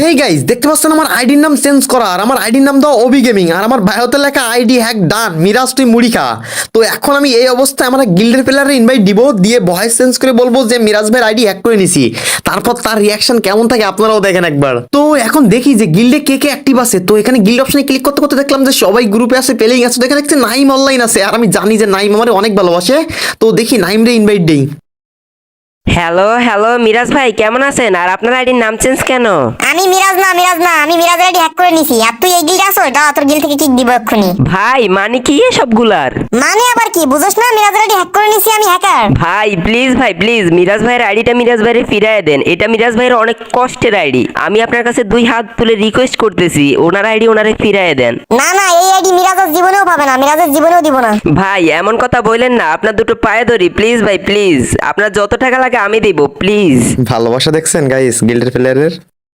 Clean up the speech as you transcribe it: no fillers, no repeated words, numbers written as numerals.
Hey guys, দেখতে পাচ্ছেন আমার আইডির নাম চেঞ্জ করা, আর আমার আইডির নাম দাও ওবি গেমিং, আর আমার বায়োতে লেখা আইডি হ্যাক ডান, মিরাজ তুই মুড়ি খা। তো এখন আমি এই অবস্থায় আমার গিল্ডের প্লেয়ারে ইনভাইট দিব, দিয়ে ভয়েস চেঞ্জ করে বলবো যে মিরাজ ভাইয়ের আইডি হ্যাক করে নিছি। তারপর তার রিয়াকশন কেমন থাকে আপনারাও দেখেন একবার। তো এখন দেখি যে গিল্ডে কে কে অ্যাক্টিভ আছে। তো এখানে গিল্ড অপশনে ক্লিক করতে করতে দেখলাম যে সবাই গ্রুপে আছে, প্লেইং আছে। তো এখানে দেখছি নাইম অনলাইন আছে, আর আমি জানি যে নাইম আমার অনেক ভালোবাসে। তো দেখি নাইম রে ইনভাইট দেই। হ্যালো হ্যালো মিরাজ ভাই কেমন আছেন? আর আপনার আইডির নাম চেঞ্জ কেন? আমি মিরাজ না আমি মিরাজের আইডি হ্যাক করে নিছি। আর তুই এই গিল্ডে আসো, দাও তোর গিল্ড থেকে কিক দিব এক্ষুনি। ভাই মানে কি এসবগুলার? মানে আবার কি বুঝছ না? মিরাজের আইডি হ্যাক করে নিছি, আমি হ্যাকার। ভাই প্লিজ মিরাজ ভাইয়ের আইডিটা মিরাজ ভাইয়ের ফিরিয়ে দেন। এটা মিরাজ ভাইয়ের অনেক কষ্টের আইডি। আমি আপনার কাছে দুই হাত তুলে রিকোয়েস্ট করতেছি, ওনার আইডি ওনারে ফিরিয়ে দেন। না না, এই আইডি মিরাজের জীবনেও পাবে না, মিরাজের জীবনেও দিব না। ভাই এমন কথা বললেন না, আপনার দুটো পায়ে ধরি প্লিজ ভাই প্লিজ। আপনার যত টাকা লাগে আমি দিব প্লিজ। ভালোবাসা দেখছেন গাইস গিল্ডের প্লেয়ারের।